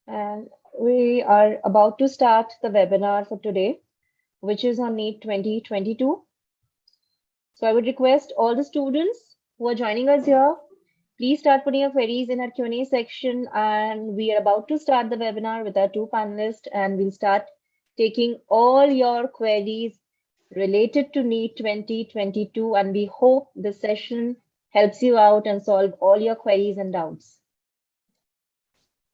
And we are about to start the webinar for today, which is on NEET 2022. So I would request all the students who are joining us here, please start putting your queries in our Q&A section. And we are about to start the webinar with our two panelists, and we'll start taking all your queries related to NEET 2022. And we hope this session helps you out and solve all your queries and doubts.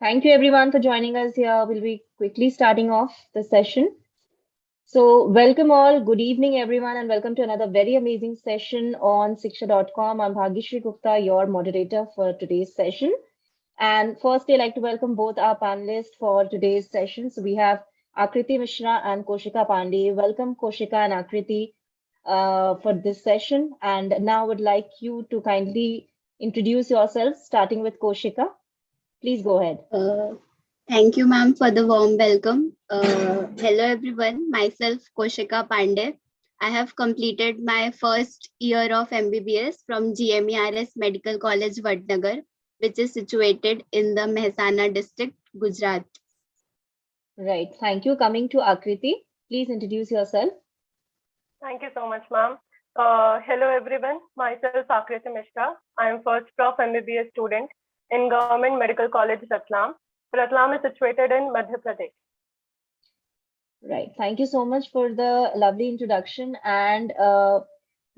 Thank you everyone for joining us here. We'll be quickly starting off the session. So welcome all, good evening everyone, and welcome to another very amazing session on shiksha.com. I'm Bhagyashree Gupta, your moderator for today's session. And first, I'd like to welcome both our panelists for today's session. So we have Akriti Mishra and Koshika Pandey. Welcome Koshika and Akriti for this session. And now I would like you to kindly introduce yourselves, starting with Koshika. Please go ahead. Thank you, ma'am, for the warm welcome. Hello, everyone. Myself, Koshika Pandey. I have completed my first year of MBBS from GMERS Medical College, Vadnagar, which is situated in the Mehsana district, Gujarat. Right. Thank you. Coming to Akriti, please introduce yourself. Thank you so much, ma'am. Hello, everyone. Myself, Akriti Mishra. I am first prof MBBS student in Government Medical College, Ratlam. Ratlam is situated in Madhya Pradesh. Right. Thank you so much for the lovely introduction. And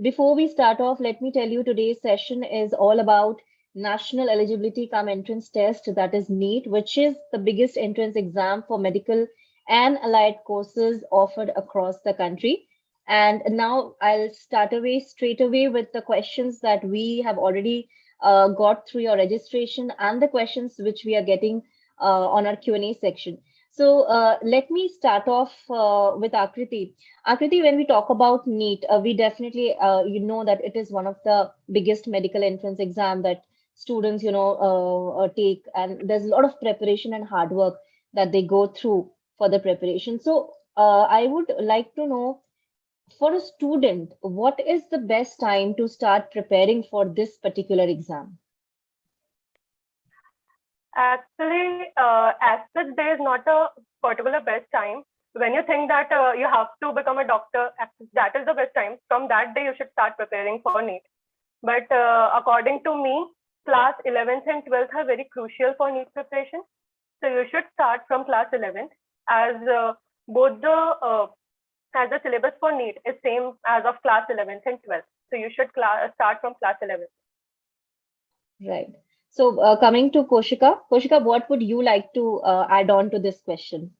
before we start off, let me tell you today's session is all about National Eligibility Cum Entrance Test, that is NEET, which is the biggest entrance exam for medical and allied courses offered across the country. And now I'll start straight away with the questions that we have already got through your registration and the questions which we are getting on our Q&A section. So let me start off with Akriti. Akriti, when we talk about NEET, we definitely, you know that it is one of the biggest medical entrance exam that students, take, and there's a lot of preparation and hard work that they go through for the preparation. So I would like to know, for a student, what is the best time to start preparing for this particular exam? Actually, as such, there is not a particular best time. When you think that you have to become a doctor, that is the best time. From that day, you should start preparing for NEET. But according to me, class 11th and 12th are very crucial for NEET preparation. So you should start from class 11th, as both the as the syllabus for NEET is same as of class 11th and 12th. So you should start from class 11th. Right. So coming to Koshika, what would you like to add on to this question?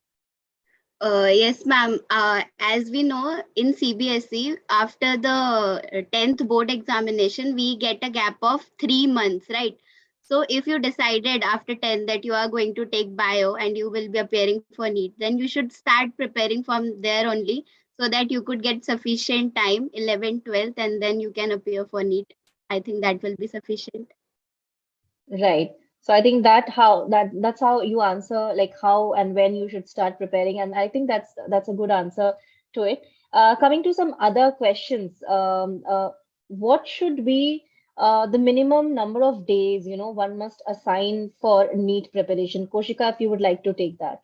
Yes, ma'am. As we know, in CBSE, after the 10th board examination, we get a gap of 3 months, right? So if you decided after 10 that you are going to take bio and you will be appearing for NEET, then you should start preparing from there only, so that you could get sufficient time, 11th, 12th, and then you can appear for NEET. I think that will be sufficient. Right. So I think that's how you answer, like how and when you should start preparing, and I think that's a good answer to it. Coming to some other questions, what should be the minimum number of days one must assign for NEET preparation? Koshika, if you would like to take that.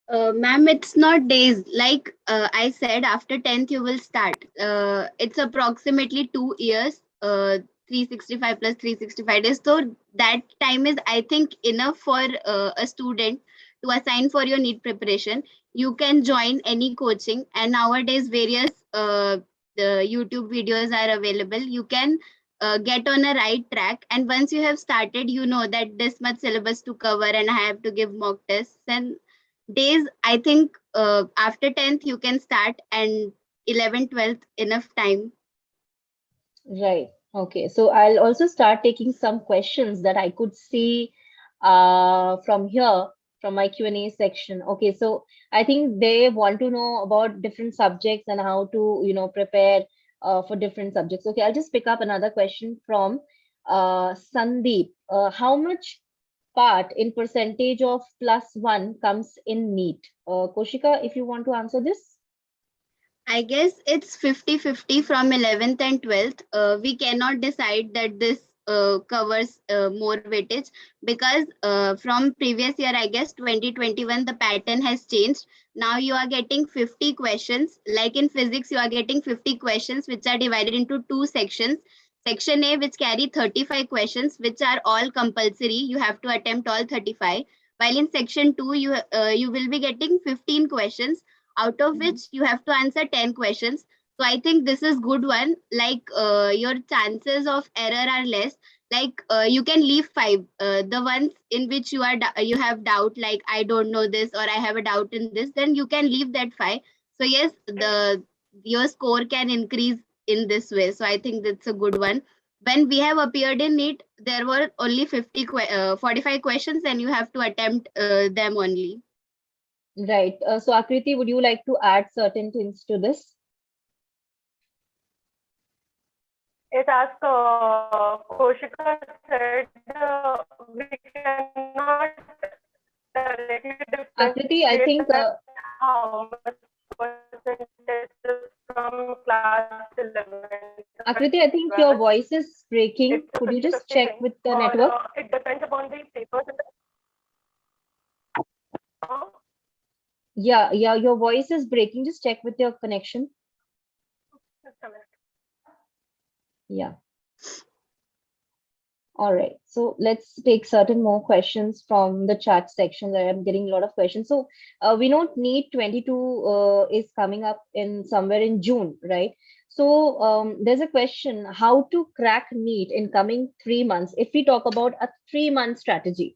Ma'am, it's not days. Like I said, after 10th you will start. It's approximately 2 years, 365 plus 365 days. So that time is, I think, enough for a student to assign for your NEET preparation. You can join any coaching, and nowadays various the YouTube videos are available. You can get on a right track, and once you have started, you know that this much syllabus to cover and I have to give mock tests, and days, I think after 10th you can start, and 11th, 12th, enough time. Right. Okay. So I'll also start taking some questions that I could see from here, from my Q&A section. Okay. So I think they want to know about different subjects and how to, prepare for different subjects. Okay. I'll just pick up another question from Sandeep. How much part in percentage of +1 comes in NEET? Koshika, if you want to answer this. I guess it's 50-50 from 11th and 12th. We cannot decide that this covers more weightage, because from previous year, I guess 2021, the pattern has changed. Now you are getting 50 questions. Like in physics, you are getting 50 questions, which are divided into two sections. Section A, which carry 35 questions, which are all compulsory. You have to attempt all 35. While in section 2, you will be getting 15 questions, out of which you have to answer 10 questions. So I think this is good one. Like your chances of error are less. Like you can leave 5. The ones in which you have doubt, like I don't know this or I have a doubt in this, then you can leave that 5. So yes, your score can increase in this way. So I think that's a good one. When we have appeared in it, there were only 45 questions, and you have to attempt them only. Right. So Akriti, would you like to add certain things to this? It as Koshika said, we cannot directly Akriti, I differentiate think, that how much percentage is from class 11. Akriti, I think your voice is breaking. It's a Could you just 50-50 check thing, with the or network? it depends upon the papers. Yeah, your voice is breaking. Just check with your connection. Just a minute. Yeah. All right. So let's take certain more questions from the chat section. I am getting a lot of questions. So we know NEET 22 is coming up in somewhere in June, right? So there's a question, how to crack NEET in coming 3 months. If we talk about a 3-month strategy,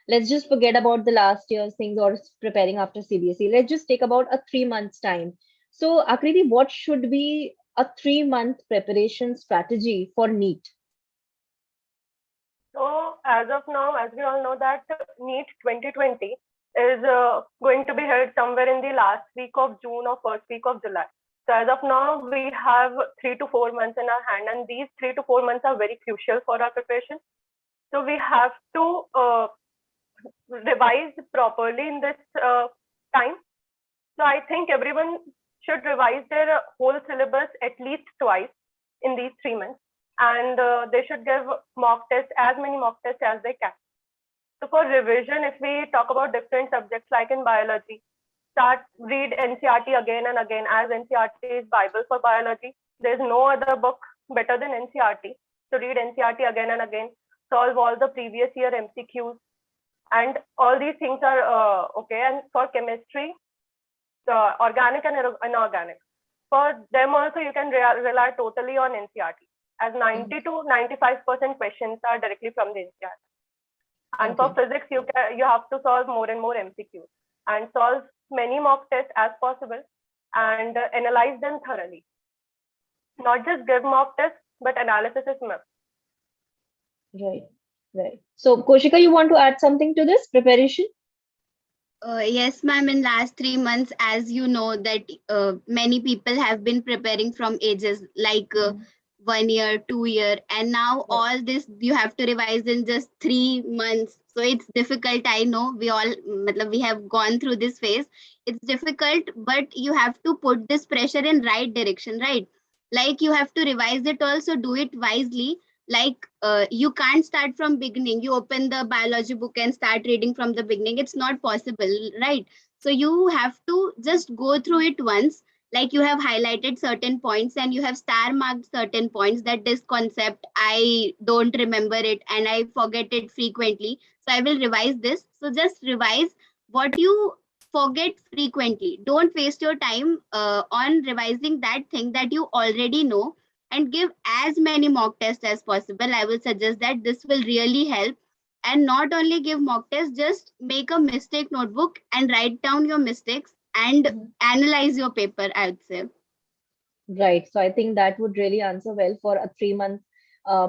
let's just forget about the last year's things or preparing after CBSE. Let's just take about a 3 months time. So Akriti, what should be a 3-month preparation strategy for NEET? So as of now, as we all know that NEET 2020 is going to be held somewhere in the last week of June or first week of July. So as of now, we have 3 to 4 months in our hand, and these 3 to 4 months are very crucial for our preparation. So we have to revise properly in this time. So I think everyone should revise their whole syllabus at least twice in these 3 months, and they should give mock tests, as many mock tests as they can. So for revision, if we talk about different subjects like in biology, read Ncrt again and again, as Ncrt is Bible for biology. There's no other book better than Ncrt. So read Ncrt again and again, solve all the previous year MCQs, and all these things are okay. And for chemistry, organic and inorganic, for them also you can rely totally on Ncrt, as 90 to 95% questions are directly from the Ncrt. And for physics, you have to solve more and more MCQs and solve many mock tests as possible and analyze them thoroughly. Not just give mock tests, but analysis is must. Right, right. So Koshika, you want to add something to this preparation? Yes, ma'am. In last 3 months, as you know, that many people have been preparing from ages like 1 year, 2 year, and now all this you have to revise in just 3 months. So it's difficult. I know we have gone through this phase. It's difficult, but you have to put this pressure in right direction, right? Like you have to revise it also, do it wisely. Like you can't start from beginning. You open the biology book and start reading from the beginning. It's not possible, right? So you have to just go through it once. Like you have highlighted certain points and you have star marked certain points, that this concept I don't remember it and I forget it frequently, so I will revise this. So just revise what you forget frequently. Don't waste your time on revising that thing that you already know, and give as many mock tests as possible. I will suggest that this will really help. And not only give mock tests, just make a mistake notebook and write down your mistakes and analyze your paper, I would say. Right. So I think that would really answer well for a 3-month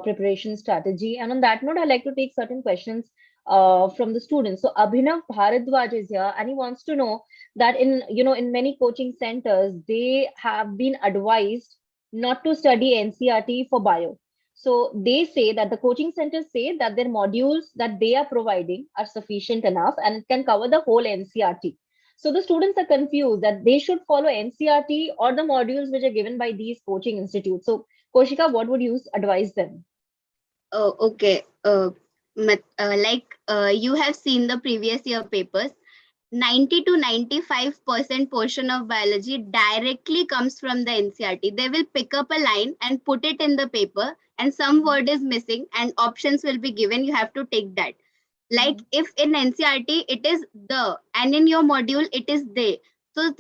preparation strategy. And on that note, I'd like to take certain questions from the students. So Abhinav Bharadwaj is here, and he wants to know that in many coaching centers, they have been advised not to study NCRT for bio. So they say that the coaching centers say that their modules that they are providing are sufficient enough and it can cover the whole NCRT. So the students are confused that they should follow NCRT or the modules which are given by these coaching institutes. So Koshika, what would you advise them? Oh, okay. You have seen the previous year papers. 90 to 95% portion of biology directly comes from the NCRT. They will pick up a line and put it in the paper, and some word is missing, and options will be given. You have to take that. Like if in NCRT it is the, and in your module it is they. So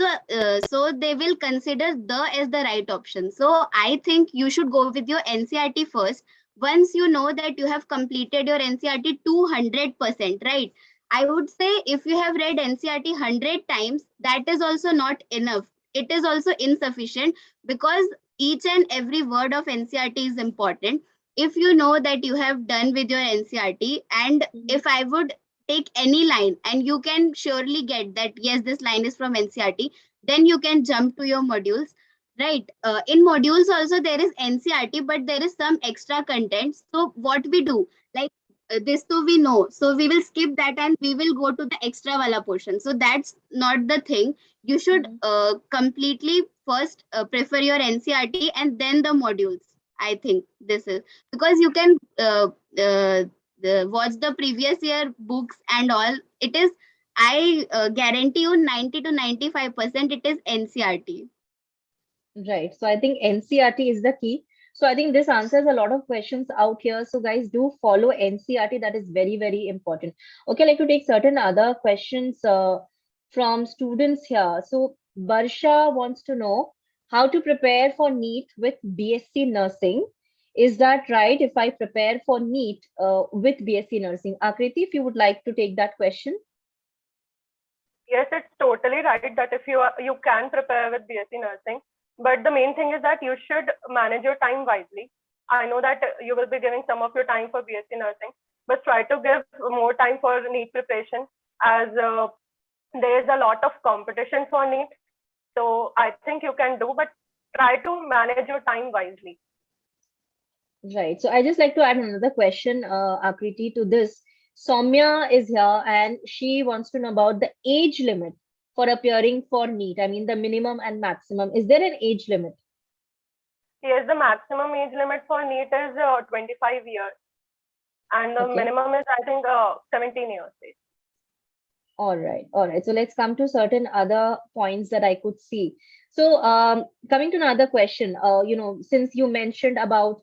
they will consider the as the right option. So I think you should go with your NCRT first. Once you know that you have completed your NCRT 200%, right? I would say if you have read NCRT 100 times, that is also not enough. It is also insufficient, because each and every word of NCRT is important. If you know that you have done with your NCRT, and if I would take any line and you can surely get that, yes, this line is from NCRT, then you can jump to your modules, right? In modules also there is NCRT, but there is some extra content. So what we do, like this so we know, so we will skip that and we will go to the extra wala portion. So that's not the thing. You should completely first prefer your NCRT and then the modules. I think this is because you can watch the previous year books and all. It is, I guarantee you, 90 to 95% it is NCRT. Right. So I think NCRT is the key. So I think this answers a lot of questions out here. So guys, do follow NCRT. That is very, very important. Okay, I'd like to take certain other questions from students here. So Barsha wants to know how to prepare for NEET with BSc nursing. Is that right? If I prepare for NEET with BSc nursing, Akriti, if you would like to take that question. Yes, it's totally right that if you can prepare with BSc nursing, but the main thing is that you should manage your time wisely. I know that you will be giving some of your time for BSc nursing, but try to give more time for NEET preparation, as there is a lot of competition for NEET. So I think you can do, but try to manage your time wisely. Right. So I just like to add another question, Akriti, to this. Soumya is here and she wants to know about the age limit for appearing for NEET. I mean, the minimum and maximum. Is there an age limit? Yes, the maximum age limit for NEET is 25 years, and the Okay. minimum is, I think, 17 years. All right. All right. So let's come to certain other points that I could see. So coming to another question, since you mentioned about,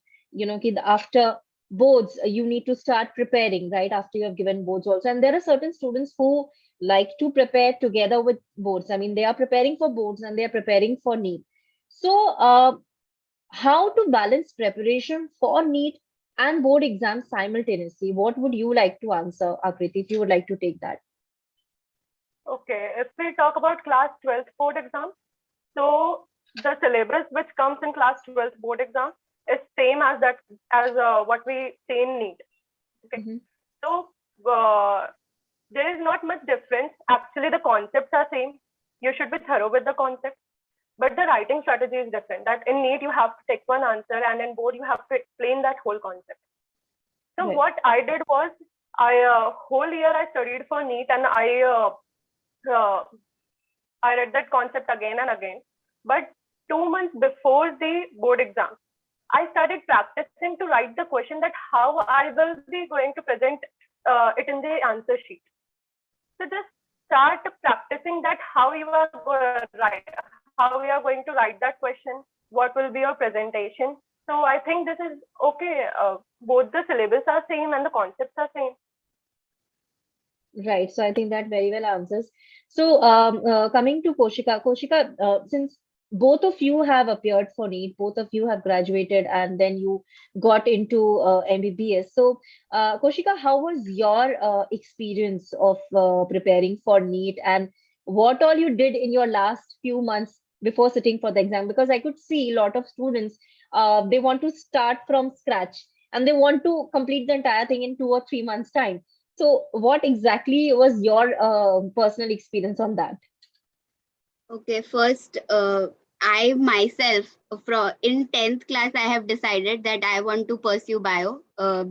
after boards, you need to start preparing, right? After you have given boards also. And there are certain students who like to prepare together with boards. I mean, they are preparing for boards and they are preparing for NEET. So how to balance preparation for NEET and board exams simultaneously? What would you like to answer, Akriti, if you would like to take that? Okay, if we talk about class 12th board exam, so the syllabus which comes in class 12th board exam is same as what we see in NEET. Okay, so there is not much difference. Actually, the concepts are same. You should be thorough with the concept, but the writing strategy is different. That in NEET you have to take one answer, and in board you have to explain that whole concept. So Right. what I did was, whole year I studied for NEET, and I read that concept again and again. But 2 months before the board exam, I started practicing to write the question, that how I will be going to present it in the answer sheet. So just start practicing that how you are going to write that question, what will be your presentation. So I think this is okay. Both the syllabus are same and the concepts are same. Right. So I think that very well answers. So coming to Koshika, since both of you have appeared for NEET, both of you have graduated and then you got into MBBS. So Koshika, how was your experience of preparing for NEET, and what all you did in your last few months before sitting for the exam? Because I could see a lot of students, they want to start from scratch and they want to complete the entire thing in 2 or 3 months' time. So what exactly was your personal experience on that? Okay, first, I myself, in 10th class, I have decided that I want to pursue bio.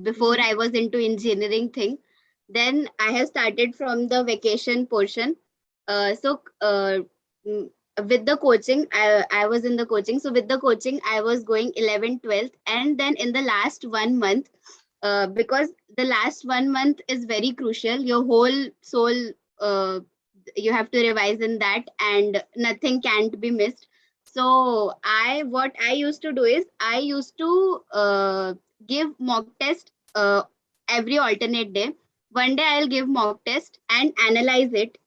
Before I was into engineering thing. Then I have started from the vacation portion. With the coaching, I was in the coaching. So with the coaching, I was going 11th, 12th. And then in the last 1 month, because the last 1 month is very crucial. Your whole soul, you have to revise in that, and nothing can't be missed. So what I used to do is I used to give mock test every alternate day. One day I'll give mock test and analyze it,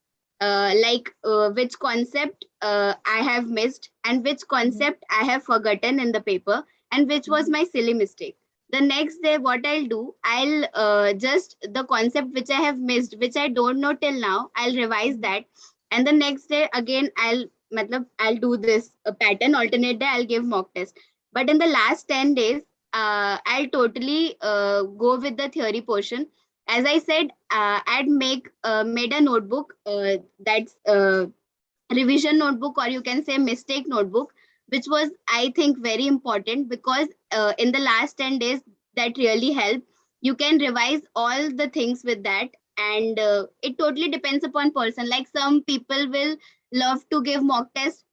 which concept I have missed and which concept I have forgotten in the paper, and which was my silly mistake. The next day, what I'll do, I'll just the concept which I have missed, which I don't know till now, I'll revise that. And the next day again, I'll do this pattern. Alternate day, I'll give mock test. But in the last 10 days, I'll totally go with the theory portion. As I said, I'd made a notebook that's revision notebook, or you can say mistake notebook, which was, I think, very important, because in the last 10 days that really helped. You can revise all the things with that, and it totally depends upon person. Like some people will love to give mock test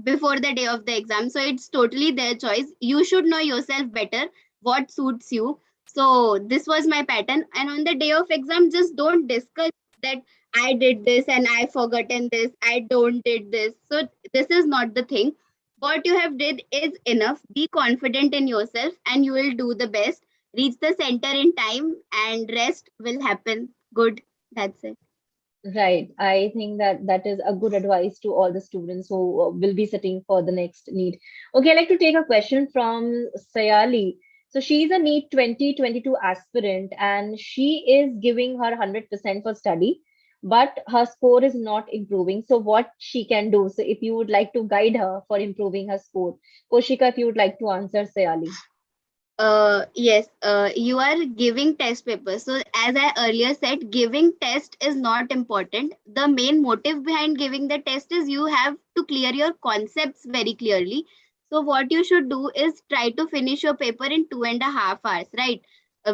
before the day of the exam, so it's totally their choice. You should know yourself better, what suits you. So this was my pattern, and on the day of exam, just don't discuss that I did this and I forgotten this, I don't did this. So this is not the thing. What you have did is enough. Be confident in yourself and you will do the best. Reach the center in time and rest will happen good. That's it. Right. I think that that is a good advice to all the students who will be sitting for the next NEET. Okay, I'd like to take a question from Sayali. So she's a NEET 2022 aspirant and she is giving her 100% for study, but her score is not improving. So what she can do? So if you would like to guide her for improving her score, Koshika, if you would like to answer Sayali. Yes, you are giving test papers. So as I earlier said, giving test is not important. The main motive behind giving the test is you have to clear your concepts very clearly. So what you should do is try to finish your paper in 2.5 hours, right?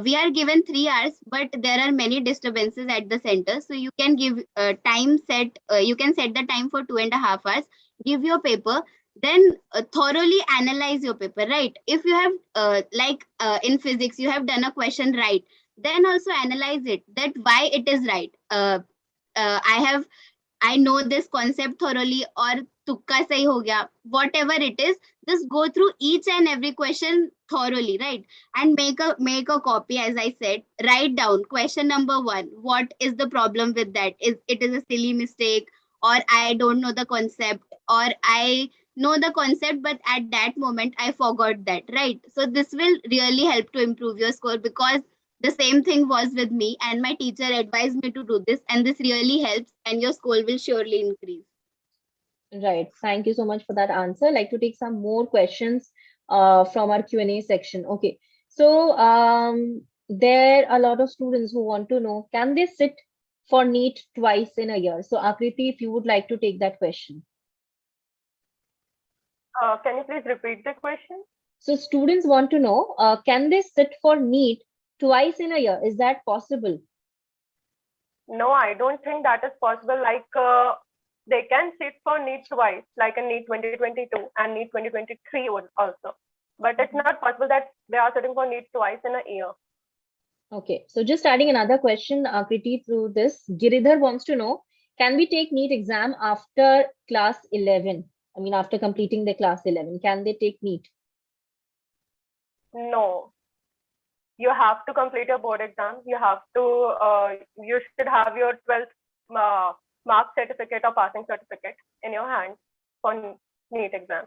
We are given 3 hours, but there are many disturbances at the center. So you can give time set, you can set the time for 2.5 hours, give your paper, then thoroughly analyze your paper, right? If you have in physics you have done a question right, then also analyze it, that why it is right. I know this concept thoroughly, or tukka sahi ho gaya, whatever it is, just go through each and every question thoroughly, right? And make a copy. As I said, write down question number 1, what is the problem with that. Is it is a silly mistake, or I don't know the concept, or I know the concept but at that moment I forgot that, right? So this will really help to improve your score, because the same thing was with me and my teacher advised me to do this, and this really helps and your score will surely increase. Right. Thank you so much for that answer. I'd like to take some more questions from our Q&A section. Okay. So there are a lot of students who want to know, can they sit for NEET twice in a year? So Akriti, if you would like to take that question. Can you please repeat the question? So students want to know, can they sit for NEET twice in a year? Is that possible? No, I don't think that is possible. Like they can sit for NEET twice, like in NEET 2022 and NEET 2023 also. But it's not possible that they are sitting for NEET twice in a year. Okay, so just adding another question, Akriti, through this, Giridhar wants to know, can we take NEET exam after class 11? I mean, after completing the class 11, can they take NEET? No. You have to complete your board exam. You have to, you should have your 12th mark certificate or passing certificate in your hand for NEET exam.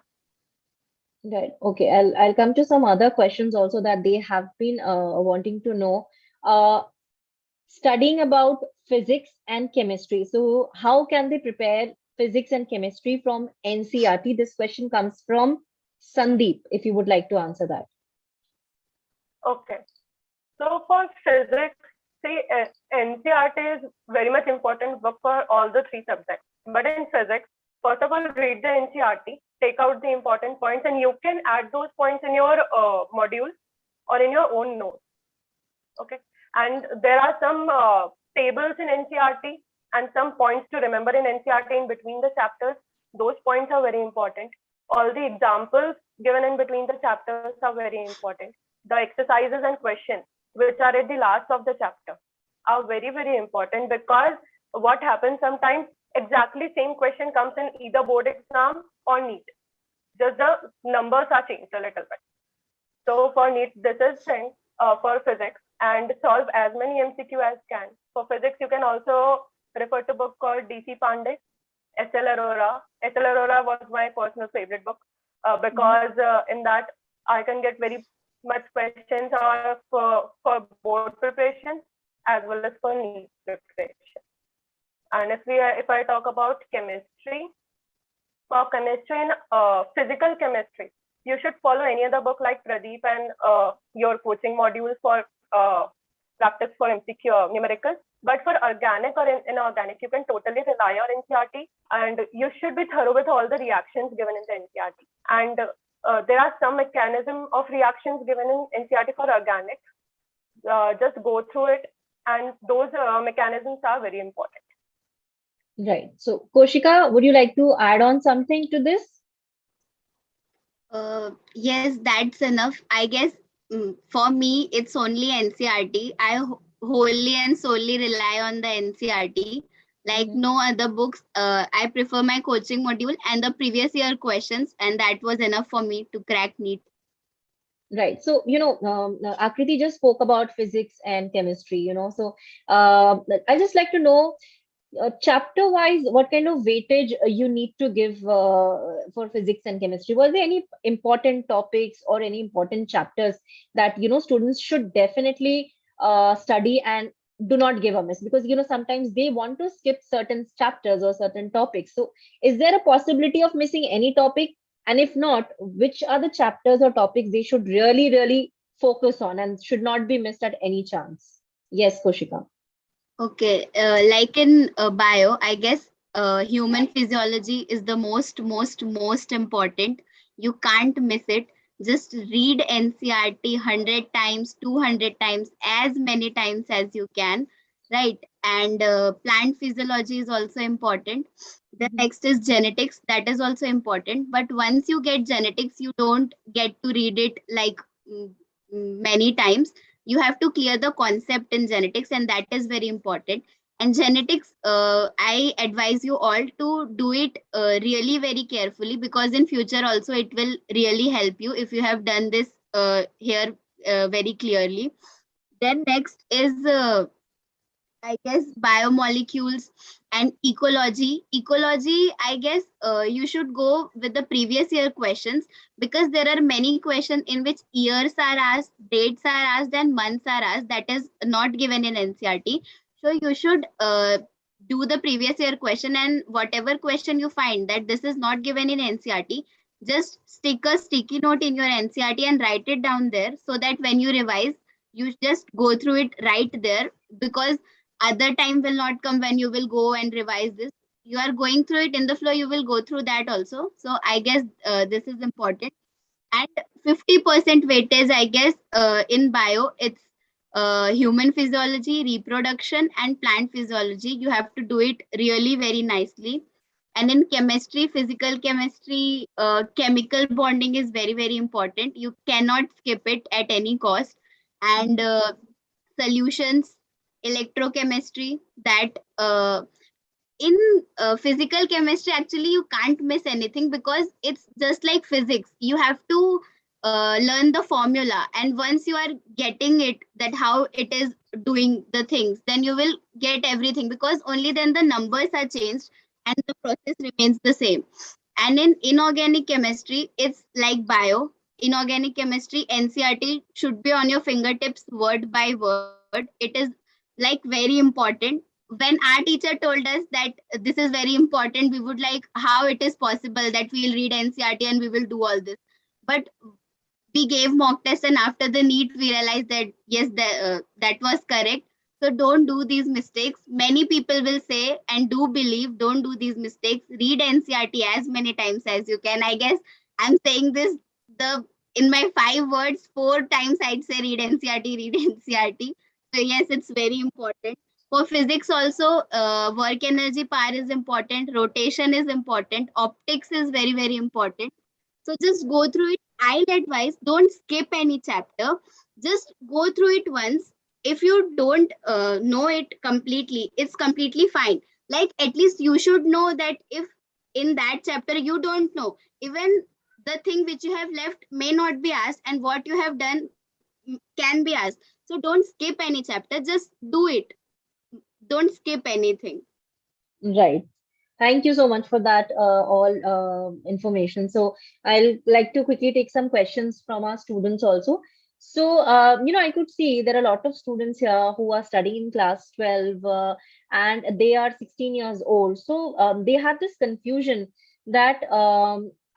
Right. Okay. I'll come to some other questions also that they have been wanting to know. Studying about physics and chemistry. So how can they prepare physics and chemistry from NCRT? This question comes from Sandeep, if you would like to answer that. Okay. So for physics, see, NCRT is very much important book for all the 3 subjects. But in physics, first of all, read the NCRT, take out the important points, and you can add those points in your module or in your own notes. Okay. And there are some tables in NCRT and some points to remember in NCRT in between the chapters. Those points are very important. All the examples given in between the chapters are very important. the exercises and questions which are at the last of the chapter are very, very important, because what happens sometimes, exactly same question comes in either board exam or NEET. Just the numbers are changed a little bit. So for NEET, this is thing for physics, and solve as many MCQ as can. For physics, you can also refer to a book called DC Pandey, SL Arora. SL Arora was my personal favorite book because in that I can get very much questions for board preparation as well as for NEET preparation. And if I talk about chemistry, for chemistry and physical chemistry, you should follow any other book like Pradeep and your coaching modules for practice for MCQ numerical. But for organic or inorganic, you can totally rely on Ncrt, and you should be thorough with all the reactions given in the Ncrt. And there are some mechanism of reactions given in Ncrt for organic. Just go through it, and those mechanisms are very important. Right. So, Koshika, would you like to add on something to this? Yes, that's enough. I guess for me, it's only NCRT. I wholly and solely rely on the NCRT. Like no other books. I prefer my coaching module and the previous year questions, and that was enough for me to crack NEET. Right. So, Akriti just spoke about physics and chemistry, so I just like to know, chapter wise, what kind of weightage you need to give for physics and chemistry? Was there any important topics or any important chapters that students should definitely study and do not give a miss? Because sometimes they want to skip certain chapters or certain topics. So is there a possibility of missing any topic? And if not, which are the chapters or topics they should really, really focus on and should not be missed at any chance? Yes, Koshika. Okay, like in bio, I guess human physiology is the most important. You can't miss it. Just read NCRT 100 times, 200 times, as many times as you can, right? And plant physiology is also important. The next is genetics. That is also important. But once you get genetics, you don't get to read it like many times. You have to clear the concept in genetics, and that is very important. And genetics, I advise you all to do it really very carefully, because in future also it will really help you if you have done this here very clearly. Then next is I guess biomolecules and ecology. Ecology, I guess you should go with the previous year questions, because there are many questions in which years are asked, dates are asked, and months are asked. That is not given in NCRT. So you should do the previous year question, and whatever question you find that this is not given in NCRT, just stick a sticky note in your NCRT and write it down there, so that when you revise, you just go through it right there, because other time will not come when you will go and revise this. You are going through it in the flow, you will go through that also. So I guess this is important. And 50% weightage, I guess in bio, it's human physiology, reproduction, and plant physiology. You have to do it really very nicely. And in chemistry, physical chemistry, chemical bonding is very, very important. You cannot skip it at any cost. And solutions, electrochemistry, that in physical chemistry, actually you can't miss anything, because it's just like physics. You have to learn the formula, and once you are getting it, that how it is doing the things, then you will get everything, because only then the numbers are changed and the process remains the same. And in inorganic chemistry, it's like bio. Inorganic chemistry, NCRT should be on your fingertips word by word. It is like very important. When our teacher told us that this is very important, we would like, how it is possible that we'll read NCRT and we will do all this. But we gave mock test, and after the NEET, we realized that yes, that was correct. So don't do these mistakes. Many people will say and do believe, don't do these mistakes. Read NCRT as many times as you can. I guess I'm saying this in my 5 words, 4 times I'd say read NCRT, read NCRT. So yes, it's very important. For physics also, work energy power is important, rotation is important, optics is very, very important. So just go through it I'll advise, don't skip any chapter. Just go through it once. If you don't know it completely, it's completely fine. Like, at least you should know that if in that chapter you don't know, even the thing which you have left may not be asked, and what you have done can be asked. So don't skip any chapter. Just do it. Don't skip anything. Right. Thank you so much for that all information. So I'll like to quickly take some questions from our students also. So, I could see there are a lot of students here who are studying in class 12 and they are 16 years old. So they have this confusion that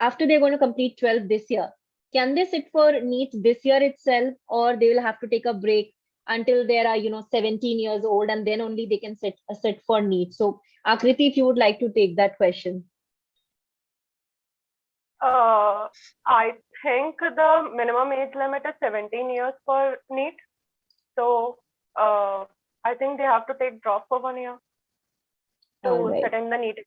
after they're going to complete 12 this year, can they sit for NEET this year itself, or they will have to take a break until they are, 17 years old, and then only they can sit for NEET. So Akriti, if you would like to take that question. I think the minimum age limit is 17 years for NEET. So I think they have to take drop for 1 year All to right. sit in the NEET.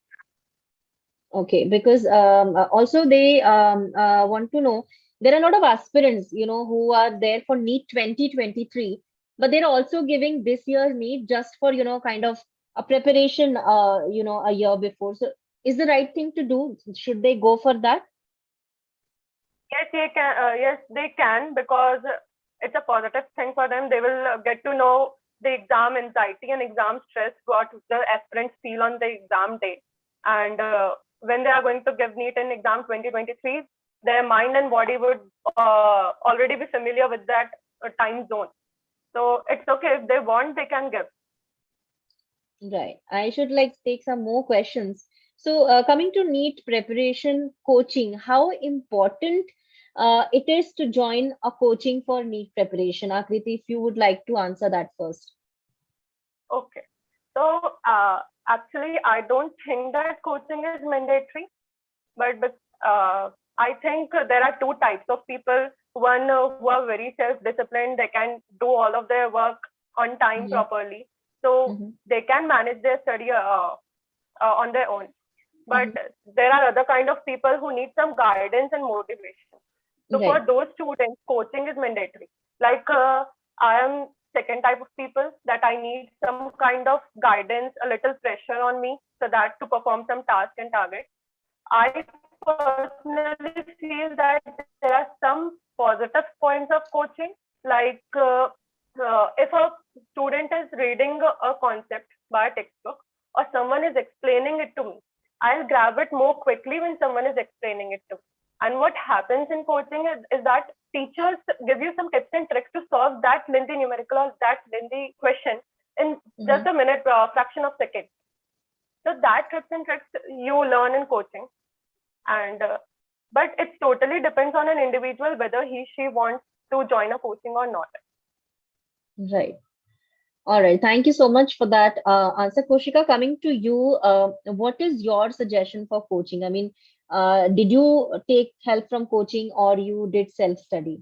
Okay, because also they want to know there are a lot of aspirants, who are there for NEET 2023, but they're also giving this year's NEET just for, kind of a preparation, a year before. So is the right thing to do? Should they go for that? Yes, they can. Yes, they can, because it's a positive thing for them. They will get to know the exam anxiety and exam stress, what the aspirants feel on the exam day. And when they are going to give NEET in exam 2023, their mind and body would already be familiar with that time zone. So it's okay, if they want, they can give. Right. I should like take some more questions. So, coming to NEET preparation coaching, how important it is to join a coaching for NEET preparation? Akriti, if you would like to answer that first. Okay. So actually, I don't think that coaching is mandatory, but I think there are two types of people. One who are very self-disciplined, they can do all of their work on time Mhm, properly, so mhm, they can manage their study on their own. But mhm. there are other kind of people who need some guidance and motivation. So for Right. those students, coaching is mandatory. Like I am second type of people that I need some kind of guidance, a little pressure on me, so that to perform some task and target. I personally feel that there are some positive points of coaching, like if a student is reading a concept by a textbook, or someone is explaining it to me, I'll grab it more quickly when someone is explaining it to me. And what happens in coaching is that teachers give you some tips and tricks to solve that lengthy numerical or that lengthy question in just Mhm. a minute, fraction of seconds. So that tips and tricks you learn in coaching. And but it totally depends on an individual whether he she wants to join a coaching or not. Right. All right. Thank you so much for that answer. Koshika, coming to you, what is your suggestion for coaching? I mean, did you take help from coaching or you did self-study?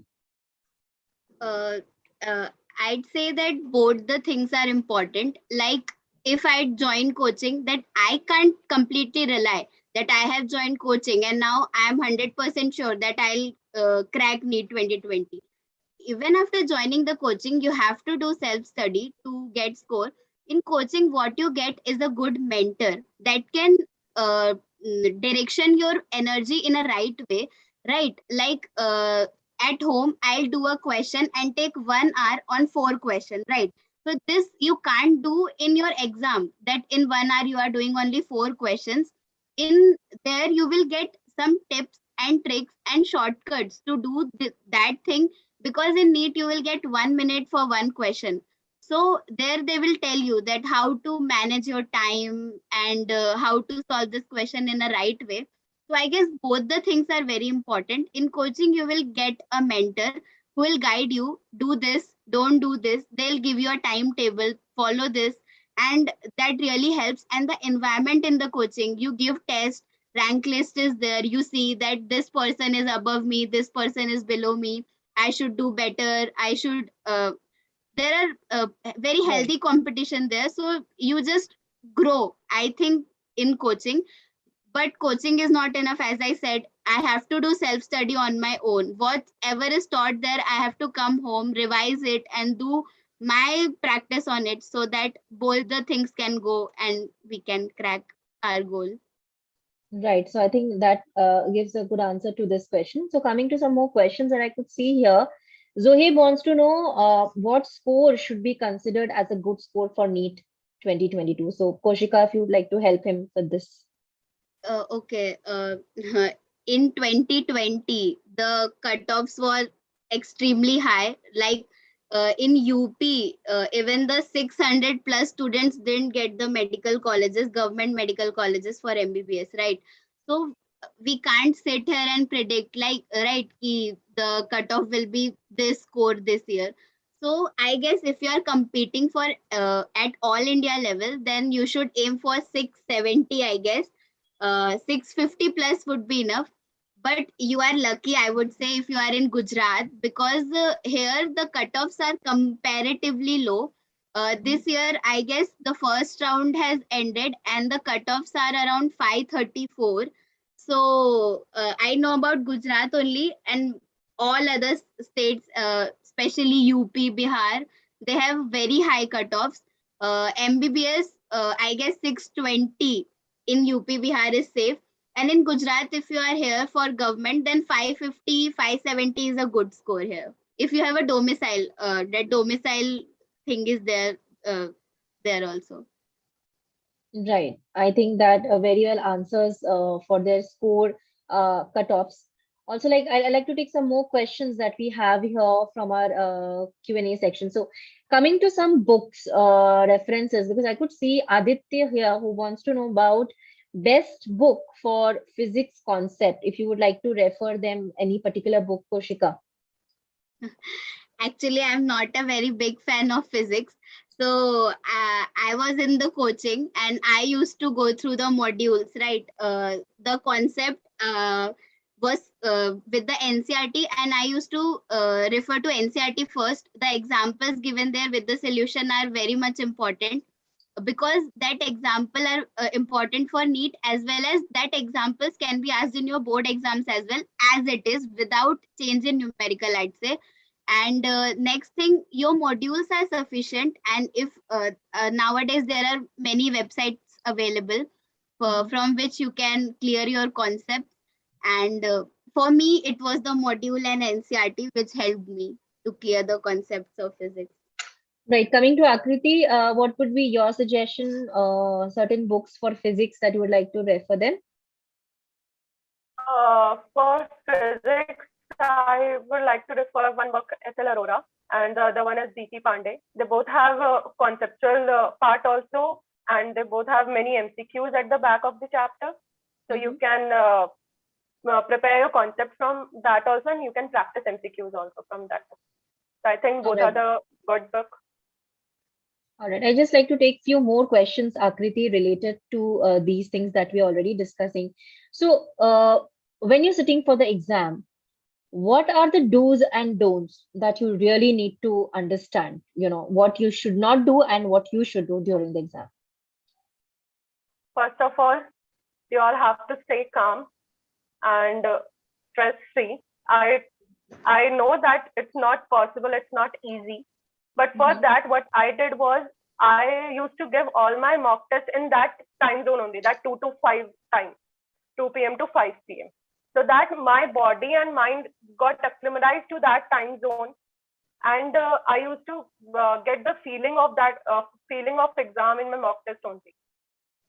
uh, uh, I'd say that both the things are important. Like, if I join coaching, that I can't completely rely that I have joined coaching and now I am 100% sure that I'll crack NEET 2020. Even after joining the coaching, you have to do self study to get score. In coaching, what you get is a good mentor that can direction your energy in a right way, right? Like, at home, I'll do a question and take 1 hour on 4 questions, right? So this you can't do in your exam, that in 1 hour you are doing only 4 questions. In there you will get some tips and tricks and shortcuts to do that thing, because in NEET you will get 1 minute for one question. So there they will tell you that how to manage your time and how to solve this question in a right way. So I guess both the things are very important. In coaching, you will get a mentor who will guide you. Do this, don't do this. They'll give you a timetable, follow this, and that really helps. And the environment in the coaching, you give tests, rank list is there. You see that this person is above me, this person is below me. I should do better. I should. There are very Right. healthy competition there, so you just grow. I think in coaching, but coaching is not enough. As I said, I have to do self-study on my own. Whatever is taught there, I have to come home, revise it, and do my practice on it so that both the things can go and we can crack our goal. Right. So I think that gives a good answer to this question. So coming to some more questions that I could see here, Zohib wants to know what score should be considered as a good score for NEET 2022. So Koshika, if you'd like to help him with this. Okay. In 2020, the cutoffs were extremely high. Like in UP, even the 600 plus students didn't get the medical colleges, government medical colleges for MBBS, right? So we can't sit here and predict, like, right, the cutoff will be this score this year. So I guess if you are competing for at all India level, then you should aim for 670, I guess. 650 plus would be enough, but you are lucky, I would say, if you are in Gujarat, because here the cutoffs are comparatively low. This year I guess the first round has ended and the cutoffs are around 534. So I know about Gujarat only, and all other states, especially UP, Bihar, they have very high cutoffs. MBBS, I guess 620 in UP, Bihar is safe. And in Gujarat, if you are here for government, then 550, 570 is a good score here. If you have a domicile, that domicile thing is there also. Right. I think that very well answers for their score cutoffs. Also, like I like to take some more questions that we have here from our Q&A section. So, coming to some books references, because I could see Aditya here who wants to know about best book for physics concept. If you would like to refer them any particular book, Koshika. Actually, I'm not a very big fan of physics. So I was in the coaching and I used to go through the modules, right? The concept was with the Ncrt, and I used to refer to Ncrt first. The examples given there with the solution are very much important, because that example are important for NEET, as well as that examples can be asked in your board exams as well, as it is without change in numerical, I'd say. And next thing, your modules are sufficient, and if nowadays there are many websites available from which you can clear your concepts. And for me it was the module and NCRT which helped me to clear the concepts of physics. Right. Coming to Akriti, what would be your suggestion? Certain books for physics that you would like to refer them? For physics, I would like to refer one book, S.L. Arora, and the other one is D.T. Pandey. They both have a conceptual part also, and they both have many MCQs at the back of the chapter. So you can prepare your concept from that also, and you can practice MCQs also from that. So I think both are the good books. All right. I just like to take few more questions, Akriti, related to these things that we're already discussing. So, when you're sitting for the exam, what are the do's and don'ts that you really need to understand? You know, what you should not do and what you should do during the exam. First of all, you all have to stay calm and stress-free. I know that it's not possible, it's not easy. But for that, what I did was I used to give all my mock tests in that time zone only, that 2 to 5 time, 2 p.m. to 5 p.m. So that my body and mind got acclimatized to that time zone. And I used to get the feeling of that feeling of exam in my mock test only.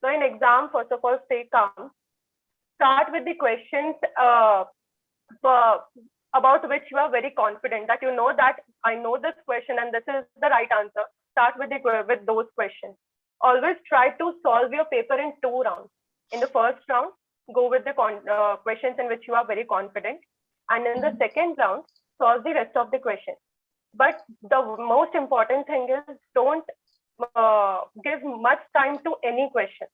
So in exam, first of all, stay calm. Start with the questions about which you are very confident, that you know that I know this question and this is the right answer. Start with those questions. Always try to solve your paper in 2 rounds. In the first round, go with the questions in which you are very confident, and in the second round, solve the rest of the questions. But the most important thing is, don't give much time to any question.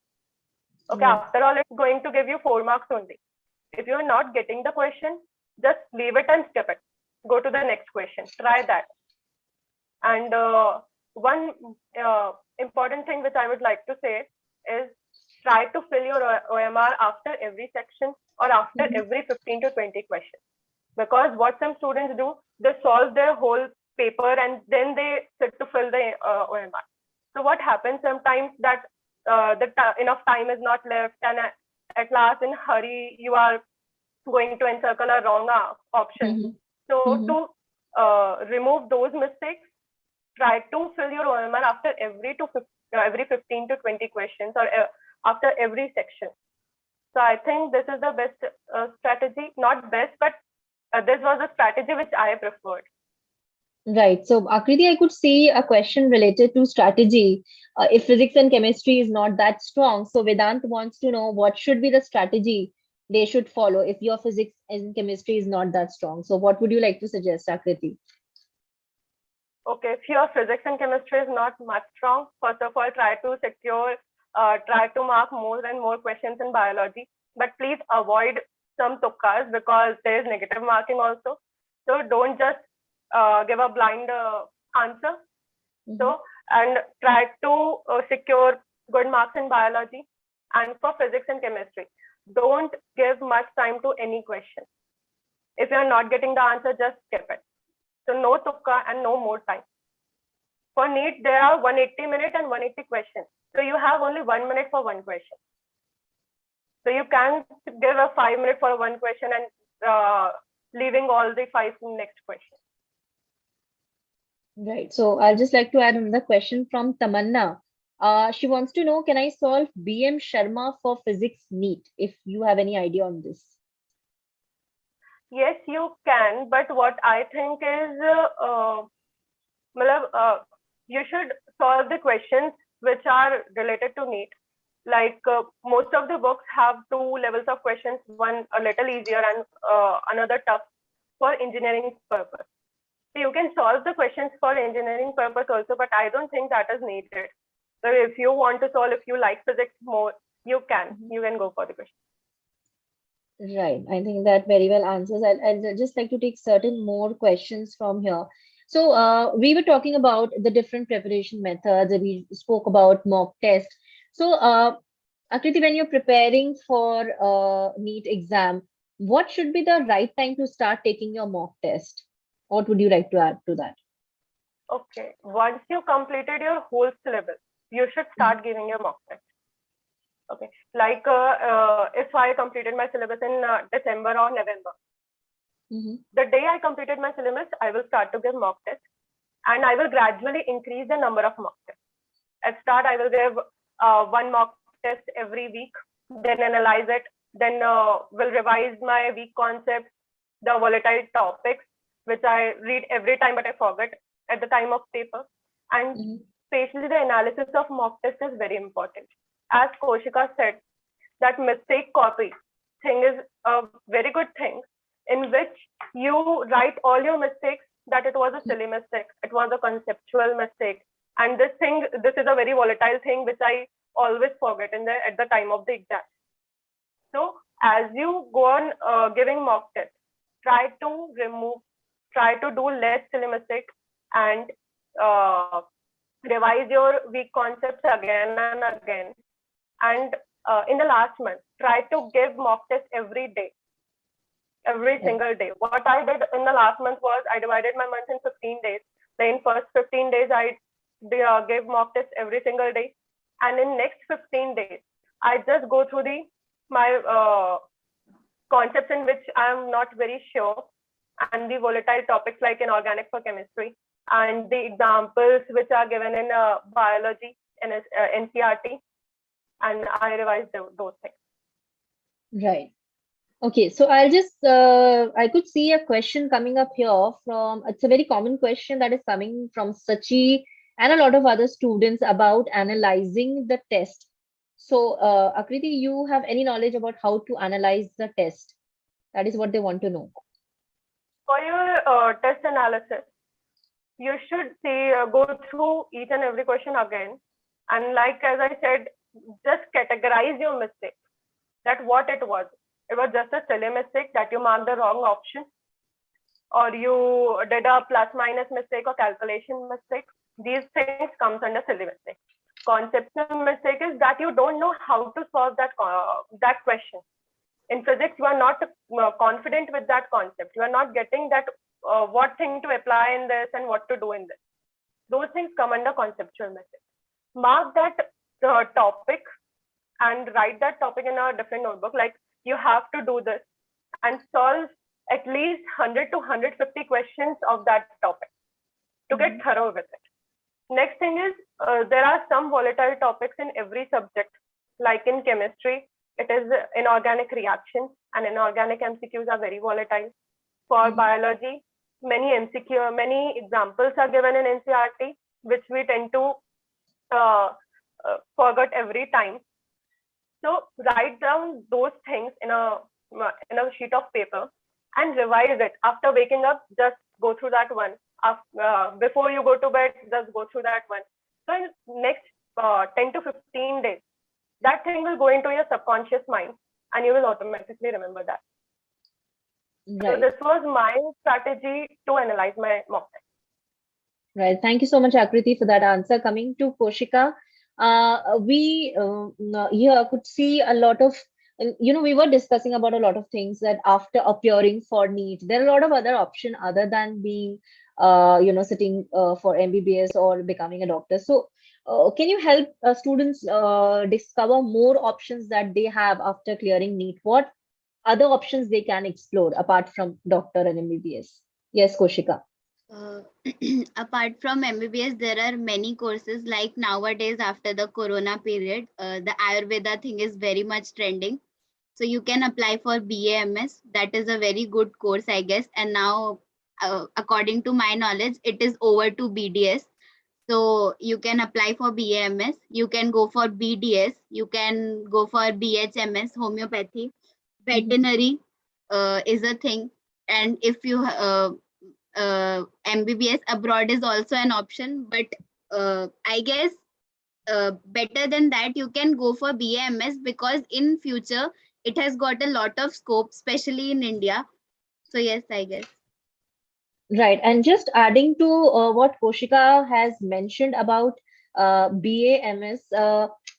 Okay, after all, it's going to give you 4 marks only. If you're not getting the question, just leave it and skip it. Go to the next question. Try that. And one important thing which I would like to say is, try to fill your OMR after every section or after every 15 to 20 questions. Because what some students do, they solve their whole paper and then they sit to fill the OMR. So what happens sometimes that enough time is not left, and at last in hurry you are going to encircle a wrong option. So to remove those mistakes, try to fill your OMR after every 15 to 20 questions or after every section. So I think this is the best strategy, not best, but this was a strategy which I preferred. Right. So, Akriti, I could see a question related to strategy. If physics and chemistry is not that strong, so Vedant wants to know what should be the strategy they should follow if your physics and chemistry is not that strong. So, what would you like to suggest, Akriti? Okay, if your physics and chemistry is not much strong, first of all, try to mark more and more questions in biology, but please avoid some tukkas because there is negative marking also. So don't just give a blind answer. So, and try to secure good marks in biology. And for physics and chemistry, don't give much time to any question. If you're not getting the answer, just skip it. So no tukka and no more time. For Neet, there are 180 minutes and 180 questions. So you have only 1 minute for one question. So you can't give a 5 minute for one question and leaving all the 5 next questions. Right. So I'll just like to add another question from Tamanna. She wants to know, can I solve BM Sharma for physics NEET? If you have any idea on this. Yes, you can, but what I think is, you should solve the questions which are related to NEET. Like most of the books have 2 levels of questions, one a little easier and another tough for engineering purpose. So you can solve the questions for engineering purpose also, but I don't think that is needed. So if you want to solve, if you like physics more, you can go for the question. Right. I think that very well answers. I'd just like to take certain more questions from here. So we were talking about the different preparation methods, and we spoke about mock test. So Akriti, when you're preparing for NEET exam, what should be the right time to start taking your mock test? What would you like to add to that? Okay. Once you completed your whole syllabus, you should start giving your mock test. Okay. Like if I completed my syllabus in December or November, the day I completed my syllabus, I will start to give mock tests, and I will gradually increase the number of mock tests. At start, I will give 1 mock test every week, then analyze it, then will revise my weak concepts, the volatile topics, which I read every time, but I forget at the time of paper. And especially the analysis of mock test is very important. As Koshika said, that mistake copy thing is a very good thing, in which you write all your mistakes, that it was a silly mistake, it was a conceptual mistake. And this is a very volatile thing which I always forget at the time of the exam. So as you go on giving mock tests, try to do less silly mistakes and revise your weak concepts again and again. And in the last month, try to give mock tests every day, every single day. What I did in the last month was I divided my month in 15 days. Then first 15 days, I gave mock tests every single day. And in next 15 days, I just go through my concepts in which I'm not very sure, and the volatile topics like in organic for chemistry, and the examples which are given in biology in Ncrt, and I revise those things. Right. Okay, so I'll just, I could see a question coming up here from, it's a very common question that is coming from Sachi and a lot of other students about analyzing the test. So Akriti, you have any knowledge about how to analyze the test? That is what they want to know. For your test analysis, you should go through each and every question again. And like as I said, just categorize your mistake, that what it was. It was just a silly mistake that you marked the wrong option, or you did a plus minus mistake or calculation mistake. These things comes under silly mistake. Conceptual mistake is that you don't know how to solve that question. In physics, you are not confident with that concept. You are not getting that what thing to apply in this and what to do in this. Those things come under conceptual mistake. Mark that topic and write that topic in a different notebook. Like, you have to do this and solve at least 100 to 150 questions of that topic to get thorough with it. Next thing is, there are some volatile topics in every subject. Like in chemistry, it is inorganic reaction, and inorganic MCQs are very volatile. For biology, many examples are given in Ncrt, which we tend to forget every time. So write down those things in a sheet of paper and revise it. After waking up, just go through that one. Before you go to bed, just go through that one. So in next 10 to 15 days, that thing will go into your subconscious mind and you will automatically remember that. Right. So this was my strategy to analyze my mock test. Right. Thank you so much, Akriti, for that answer. Coming to Koshika, we here could see a lot of, we were discussing about a lot of things that after appearing for NEET, there are a lot of other options other than being, sitting for MBBS or becoming a doctor. So, can you help students discover more options that they have after clearing NEET? What other options they can explore apart from doctor and MBBS? Yes, Koshika. Uh, apart from MBBS, there are many courses like nowadays after the Corona period, the Ayurveda thing is very much trending. So you can apply for BAMS. That is a very good course, I guess. And now, according to my knowledge, it is over to BDS. So you can apply for BAMS. You can go for BDS. You can go for BHMS, homeopathy. Veterinary is a thing. And if you MBBS abroad is also an option, but I guess better than that, you can go for BAMS because in future it has got a lot of scope, especially in India. So yes, I guess. Right. And just adding to what Koshika has mentioned about BAMS,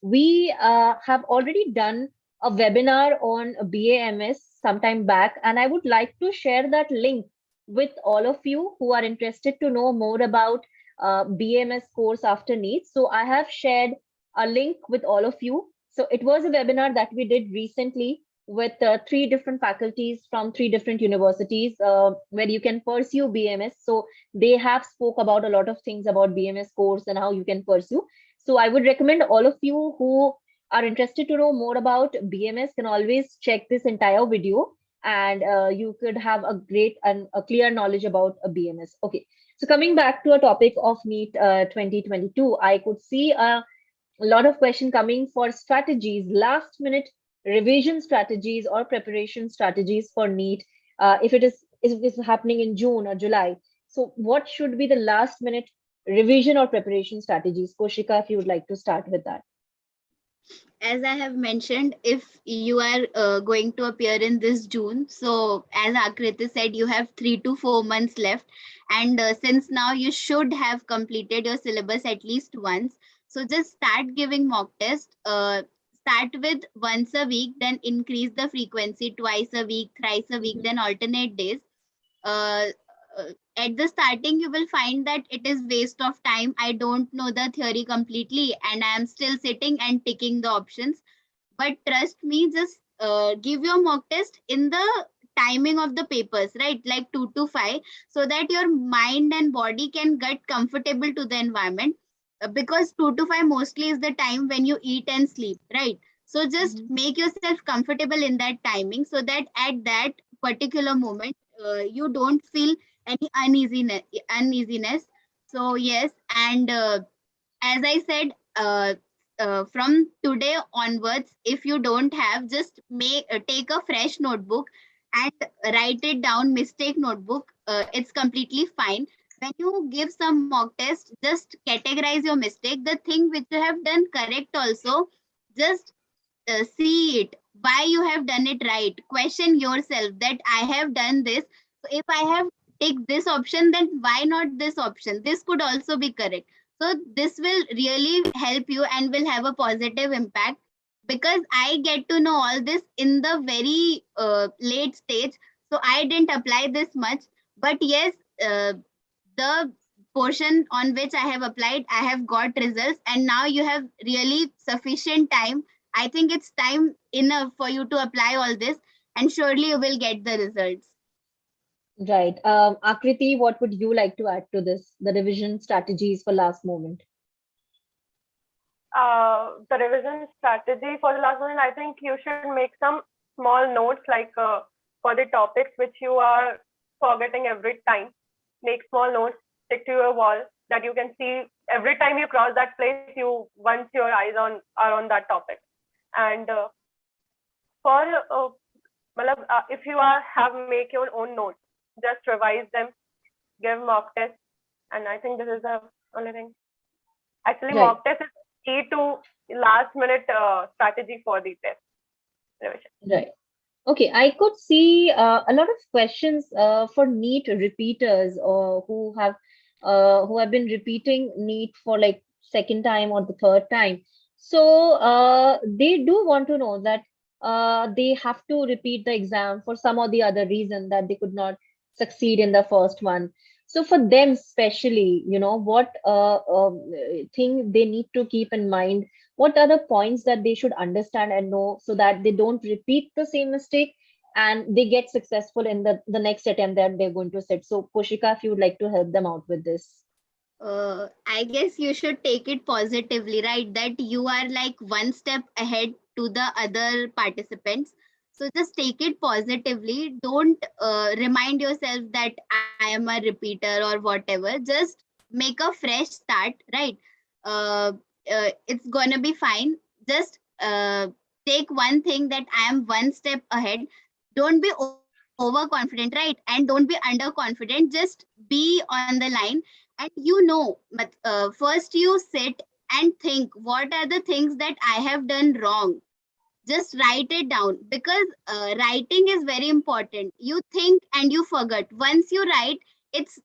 we have already done a webinar on BAMS sometime back, and I would like to share that link with all of you who are interested to know more about BAMS course after NEET. So I have shared a link with all of you. So it was a webinar that we did recently with 3 different faculties from 3 different universities where you can pursue BMS. So they have spoke about a lot of things about BMS course and how you can pursue. So I would recommend all of you who are interested to know more about BMS can always check this entire video and you could have a great and a clear knowledge about a BMS. Okay, so coming back to a topic of NEET 2022, I could see a lot of question coming for strategies, last minute revision strategies or preparation strategies for NEET if it is happening in June or July. So what should be the last minute revision or preparation strategies? Koshika, if you would like to start with that. As I have mentioned, if you are going to appear in this June, so as Akriti said, you have 3 to 4 months left. And since now you should have completed your syllabus at least once. So just start giving mock test. Start with once a week, then increase the frequency twice a week, thrice a week, then alternate days. At the starting, you will find that it is waste of time. I don't know the theory completely and I am still sitting and ticking the options. But trust me, just give your mock test in the timing of the papers, right? Like 2 to 5, so that your mind and body can get comfortable to the environment. Because 2 to 5 mostly is the time when you eat and sleep, right? So just make yourself comfortable in that timing so that at that particular moment, you don't feel any uneasiness. So yes, and as I said, from today onwards, if you don't have, just take a fresh notebook and write it down, mistake notebook. It's completely fine. When you give some mock test, just categorize your mistake. The thing which you have done correct also, just see it. Why you have done it right. Question yourself that I have done this. So if I have take this option, then why not this option? This could also be correct. So this will really help you and will have a positive impact, because I get to know all this in the very late stage. So I didn't apply this much, but yes, the portion on which I have applied, I have got results, and now you have really sufficient time. I think it's time enough for you to apply all this, and surely you will get the results. Right. Akriti, what would you like to add to this? The revision strategies for last moment. The revision strategy for the last one, I think you should make some small notes, like for the topics which you are forgetting every time. Make small notes, stick to your wall, that you can see every time you cross that place. You once your eyes are on that topic. And for if you are have make your own notes, just revise them, give mock tests, and I think this is the only thing. Actually, Right. mock test is key to last minute strategy for the test revision. Right. Okay, I could see a lot of questions for NEET repeaters or who have been repeating NEET for like second time or the third time. So they do want to know that they have to repeat the exam for some or the other reason that they could not succeed in the first one. So for them especially, what thing they need to keep in mind, what are the points that they should understand and know so that they don't repeat the same mistake and they get successful in the next attempt that they're going to sit. So Koshika, if you would like to help them out with this. I guess you should take it positively, right? That you are like one step ahead to the other participants. So just take it positively. Don't remind yourself that I am a repeater or whatever. Just make a fresh start, right? Uh, it's gonna be fine. Just take one thing that I am one step ahead. Don't be overconfident, right? And don't be underconfident. Just be on the line, and but first you sit and think, what are the things that I have done wrong? Just write it down, because writing is very important. You think and you forget. Once you write, it's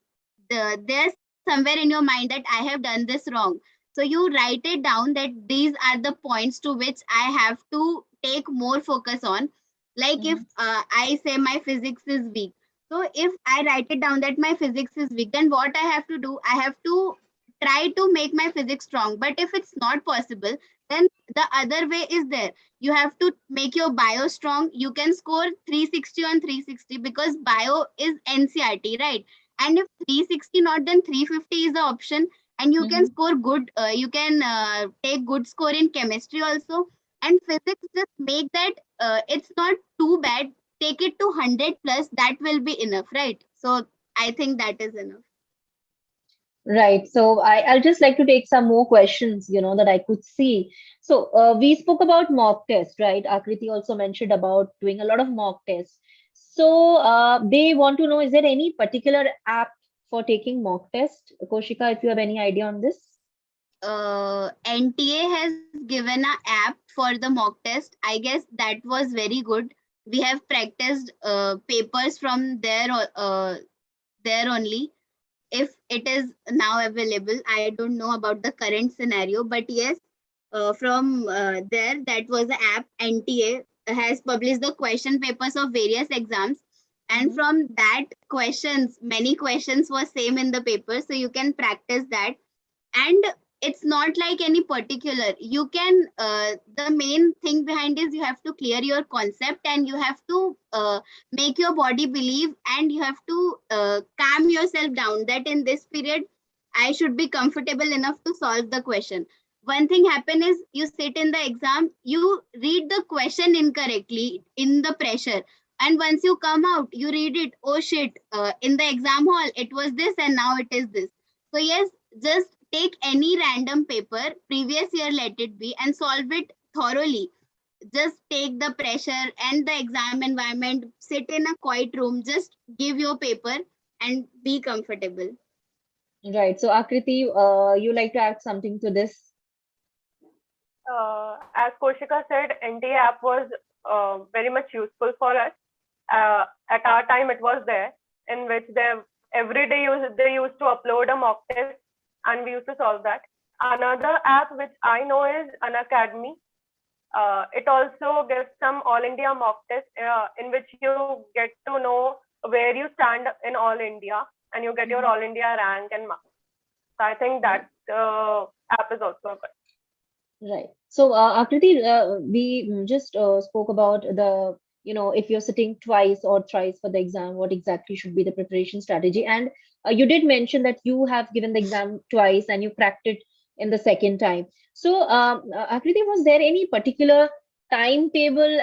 there's somewhere in your mind that I have done this wrong. So you write it down that these are the points to which I have to take more focus on. Like if Mhm. I say my physics is weak, so if I write it down that my physics is weak, then what I have to do, I have to try to make my physics strong. But if it's not possible, then the other way is there. You have to make your bio strong. You can score 360 on 360, because bio is NCRT, right? And if 360 not, then 350 is the option. And you can Mhm. score good, you can take good score in chemistry also. And physics, just make that, it's not too bad. Take it to 100 plus, that will be enough, right? So I think that is enough. Right. So I'll just like to take some more questions, that I could see. So we spoke about mock test, right? Akriti also mentioned about doing a lot of mock tests. So they want to know, is there any particular app for taking mock test? Koshika, if you have any idea on this? NTA has given a app for the mock test. I guess that was very good. We have practiced papers from there only. If it is now available, I don't know about the current scenario, but yes, from there, that was the app. NTA has published the question papers of various exams, and Mhm. from that questions, many questions were same in the paper, so you can practice that. And it's not like any particular, you can the main thing behind is you have to clear your concept, and you have to make your body believe, and you have to calm yourself down that in this period I should be comfortable enough to solve the question. One thing happen is you sit in the exam, you read the question incorrectly in the pressure, and once you come out you read it, oh shit, in the exam hall it was this and now it is this. So yes, just take any random paper, previous year let it be, and solve it thoroughly. Just take the pressure and the exam environment, sit in a quiet room, just give your paper and be comfortable. Right. So Akriti, you like to add something to this? As Koshika said, NTA app was very much useful for us. At our time, it was there, in which they every day they used to upload a mock test, and we used to solve that. Another app which I know is Unacademy. It also gives some All India mock test in which you get to know where you stand in All India and you get your All India rank and marks. So I think that app is also good. Right. So, Akriti, we just spoke about the, if you're sitting twice or thrice for the exam, what exactly should be the preparation strategy? And you did mention that you have given the exam twice and you cracked it in the second time. So, Akriti, was there any particular timetable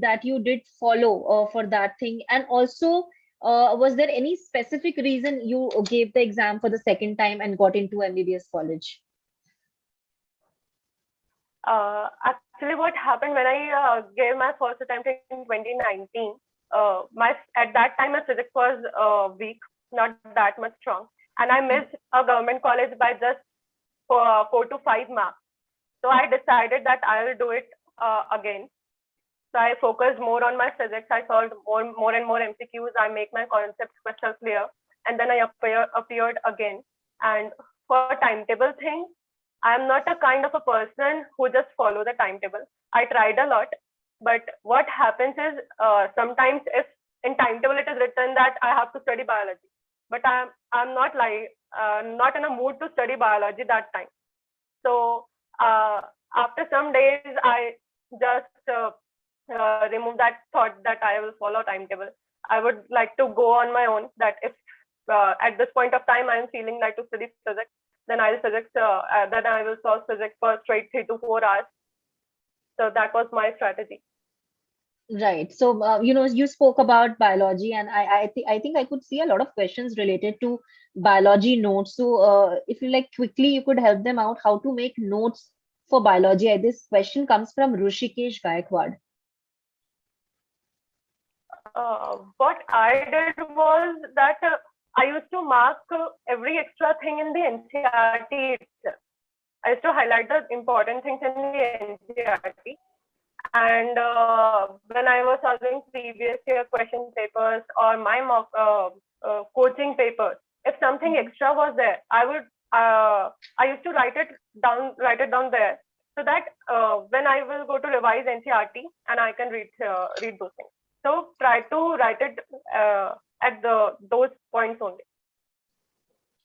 that you did follow for that thing? And also, was there any specific reason you gave the exam for the second time and got into MBBS college? Actually, what happened when I gave my first attempt in 2019, at that time my physics was weak, not that much strong, and I missed a government college by just 4 to 5 marks. So I decided that I will do it again. So I focused more on my physics. I solved more and more MCQs. I make my concepts crystal clear, and then I appeared again. And for timetable thing, I'm not a kind of a person who just follow the timetable. I tried a lot, but what happens is sometimes if in timetable it is written that I have to study biology, but I'm not not in a mood to study biology that time. So after some days, I just remove that thought that I will follow timetable. I would like to go on my own. That if at this point of time I am feeling like to study physics, then I will solve physics for straight 3 to 4 hours. So that was my strategy. Right. So, you spoke about biology, and I think I could see a lot of questions related to biology notes. So, if you like quickly, you could help them out how to make notes for biology. This question comes from Rushikesh Gaikwad. What I did was that I used to mark every extra thing in the Ncrt itself. I used to highlight the important things in the Ncrt. And when I was solving previous year question papers or my mock coaching papers, if something extra was there, I used to write it down there, so that when I will go to revise Ncrt and I can read those things. So try to write it at those points only.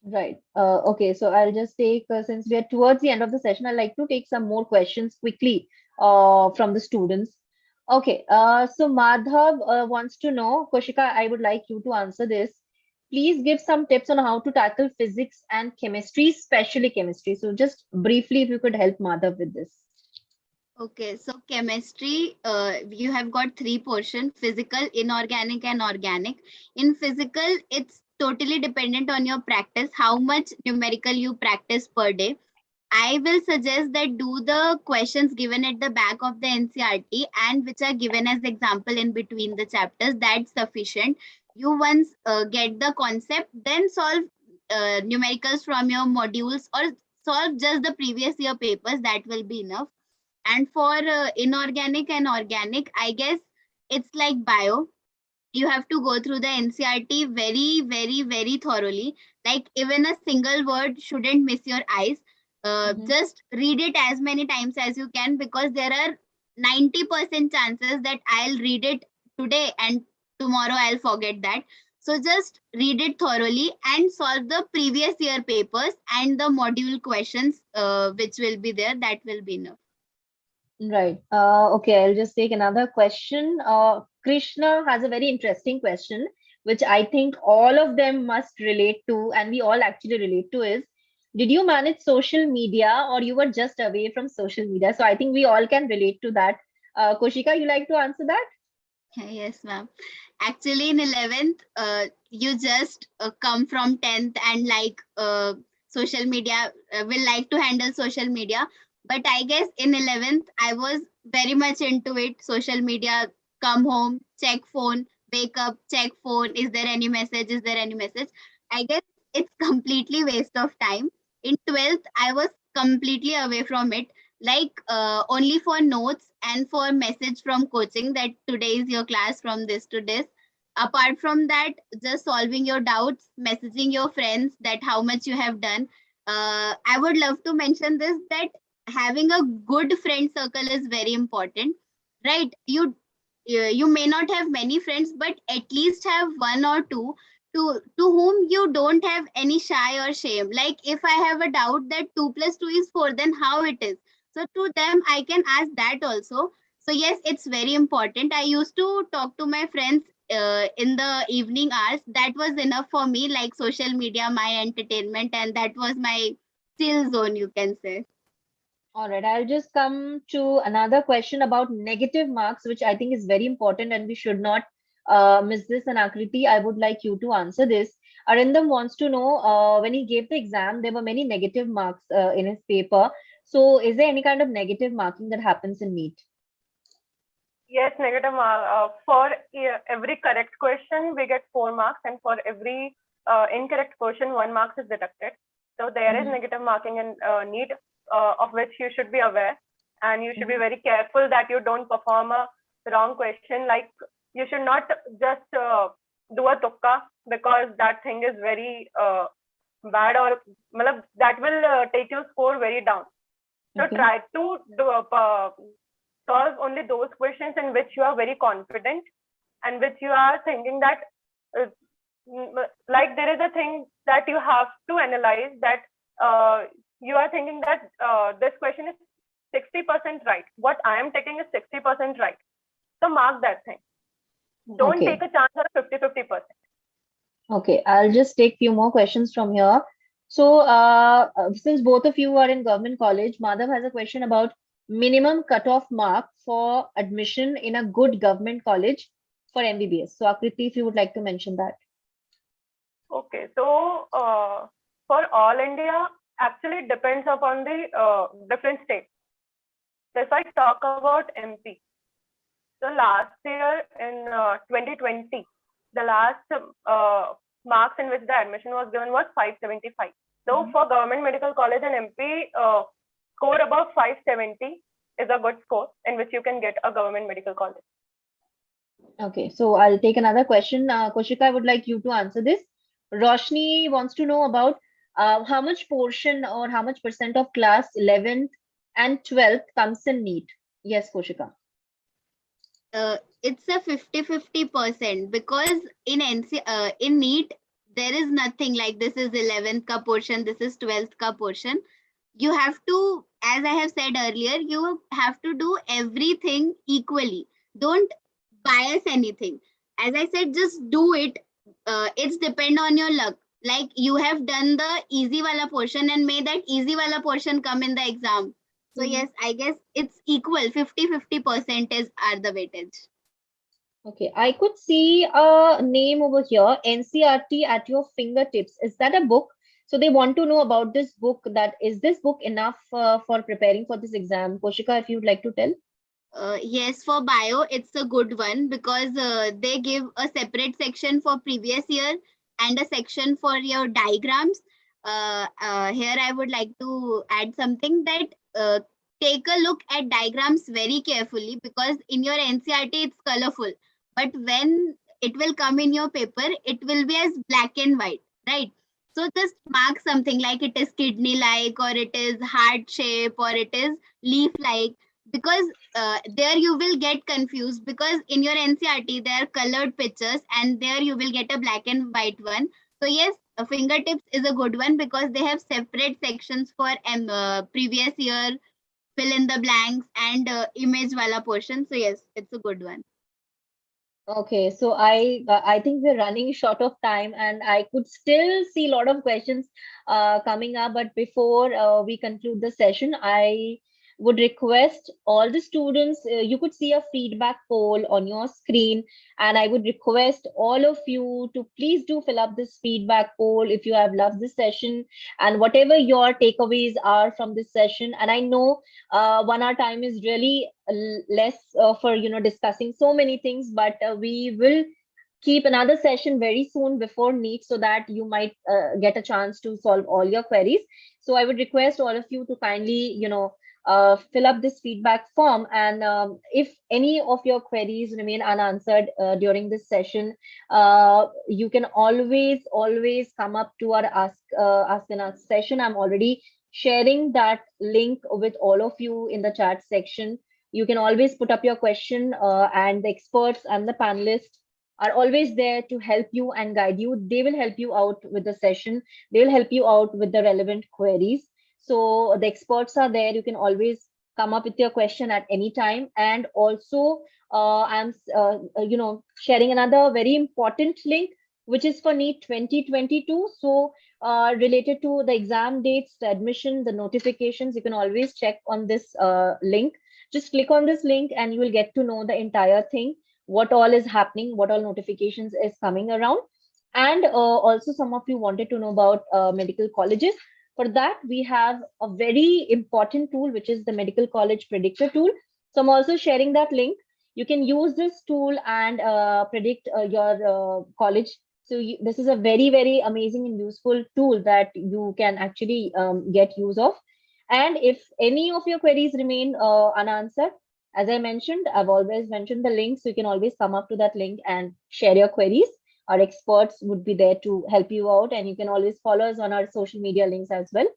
Right. Okay. So I'll just take, since we are towards the end of the session, I'd like to take some more questions quickly from the students. Okay. So Madhav wants to know, Koshika, I would like you to answer this. Please give some tips on how to tackle physics and chemistry, especially chemistry. So just briefly, if you could help Madhav with this. Okay, so chemistry, you have got 3 portions: physical, inorganic, and organic. In physical, it's totally dependent on your practice, how much numerical you practice per day. I will suggest that do the questions given at the back of the Ncrt and which are given as example in between the chapters. That's sufficient. You once get the concept, then solve numericals from your modules or solve just the previous year papers. That will be enough. And for inorganic and organic, I guess it's like bio. You have to go through the Ncrt very, very, very thoroughly. Like even a single word shouldn't miss your eyes. Just read it as many times as you can, because there are 90% chances that I'll read it today and tomorrow I'll forget that. So just read it thoroughly and solve the previous year papers and the module questions which will be there. That will be enough. Right. Okay, I'll just take another question. Krishna has a very interesting question, which I think all of them must relate to, and we all actually relate to is, did you manage social media or you were just away from social media? So I think we all can relate to that. Koshika, you like to answer that? Yes, ma'am. Actually, in 11th, you just come from 10th and like social media, will like to handle social media. But I guess in 11th, I was very much into it. Social media, come home, check phone, wake up, check phone. Is there any message? Is there any message? I guess it's completely waste of time. In 12th, I was completely away from it, like only for notes and for message from coaching that today is your class from this to this. Apart from that, just solving your doubts, messaging your friends that how much you have done. I would love to mention this, that having a good friend circle is very important, right? You may not have many friends, but at least have one or two to whom you don't have any shy or shame. Like if I have a doubt that 2 plus 2 is 4, then how it is? So to them, I can ask that also. So yes, it's very important. I used to talk to my friends in the evening hours. That was enough for me, like social media, my entertainment, and that was my chill zone, you can say. All right, I'll just come to another question about negative marks, which I think is very important and we should not miss this. And Akriti, I would like you to answer this. Arindam wants to know when he gave the exam, there were many negative marks in his paper. So, is there any kind of negative marking that happens in NEET? Yes, negative mark. For every correct question, we get 4 marks, and for every incorrect question, 1 mark is deducted. So there is Mhm. negative marking in NEET, of which you should be aware, and you should be very careful that you don't perform a wrong question. Like you should not just do a tukka, because that thing is very bad, or that will take your score very down. So Okay. try to solve only those questions in which you are very confident, and which you are thinking that uh, like there is a thing that you have to analyze, that you are thinking that this question is 60% right. What I am taking is 60% right. So mark that thing. Don't Okay. take a chance on a 50-50%. Okay, I'll just take few more questions from here. So, since both of you are in government college, Madhav has a question about minimum cutoff mark for admission in a good government college for MBBS. So, Akriti, if you would like to mention that. Okay, so for all India, actually it depends upon the different states. So if I talk about MP, so last year in 2020, the last marks in which the admission was given was 575. So for government medical college and MP, score above 570 is a good score in which you can get a government medical college. Okay, so I'll take another question. Koshika, I would like you to answer this. Roshni wants to know about how much portion or how much percent of class 11th and 12th comes in NEET. Yes, Koshika. It's a 50-50%, because in NEET there is nothing like this is 11th ka portion, this is 12th ka portion. You have to, as I have said earlier, you have to do everything equally. Don't bias anything. As I said, just do it. It's depend on your luck. Like you have done the easy wala portion, and may that easy wala portion come in the exam. So Mhm. yes, I guess it's equal. 50-50% is are the weightage. Okay, I could see a name over here, NCRT at your fingertips. Is that a book? So they want to know about this book. That is this book enough for preparing for this exam? Koshika, if you'd like to tell. Yes, for bio, it's a good one, because they give a separate section for previous year and a section for your diagrams. Here, I would like to add something, that take a look at diagrams very carefully, because in your NCRT it's colorful, but when it will come in your paper, it will be as black and white, right? So just mark something like it is kidney like, or it is heart shape, or it is leaf like, because there you will get confused, because in your NCRT there are colored pictures and there you will get a black and white one. So yes, fingertips is a good one, because they have separate sections for previous year, fill in the blanks, and image wala portion. So yes, it's a good one. Okay, so I think we're running short of time, and I could still see a lot of questions coming up. But before we conclude the session, I would request all the students. You could see a feedback poll on your screen, and I would request all of you to please do fill up this feedback poll if you have loved this session and whatever your takeaways are from this session. And I know 1 hour time is really less for discussing so many things, but we will keep another session very soon before NEET so that you might get a chance to solve all your queries. So I would request all of you to kindly fill up this feedback form. And if any of your queries remain unanswered during this session, you can always come up to our Ask and Ask session. I'm already sharing that link with all of you in the chat section. You can always put up your question, and the experts and the panelists are always there to help you and guide you. They will help you out with the session. They will help you out with the relevant queries. So the experts are there. You can always come up with your question at any time. And also, I'm sharing another very important link, which is for NEET 2022. So related to the exam dates, the admission, the notifications, you can always check on this link. Just click on this link and you will get to know the entire thing, what all is happening, what all notifications is coming around. And also some of you wanted to know about medical colleges. For that, we have a very important tool, which is the Medical College Predictor tool. So I'm also sharing that link. You can use this tool and predict your college. So this is a very amazing and useful tool that you can actually get use of. And if any of your queries remain unanswered, as I mentioned, I've always mentioned the link, so you can always come up to that link and share your queries. Our experts would be there to help you out, and you can always follow us on our social media links as well.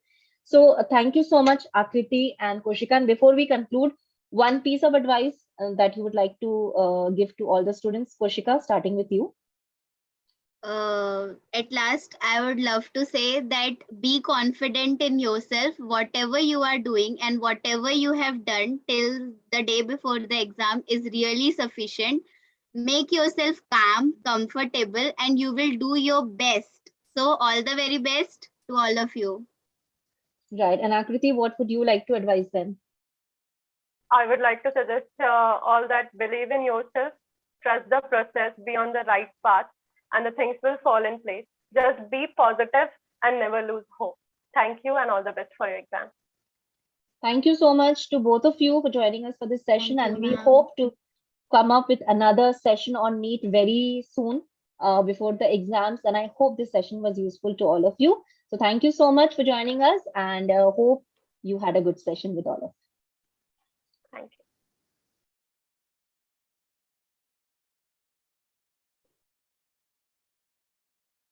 So thank you so much, Akriti and Koshika. And before we conclude, one piece of advice that you would like to give to all the students, Koshika, starting with you. At last, I would love to say that be confident in yourself, whatever you are doing and whatever you have done till the day before the exam is really sufficient. Make yourself calm, comfortable, and you will do your best. So, all the very best to all of you. Right. And Akriti, what would you like to advise them? I would like to suggest all that believe in yourself, trust the process, be on the right path, and the things will fall in place. Just be positive and never lose hope. Thank you and all the best for your exam. Thank you so much to both of you for joining us for this session. Thank you, And we ma'am. hope to come up with another session on NEET very soon before the exams. And I hope this session was useful to all of you. So thank you so much for joining us, and hope you had a good session with all of us.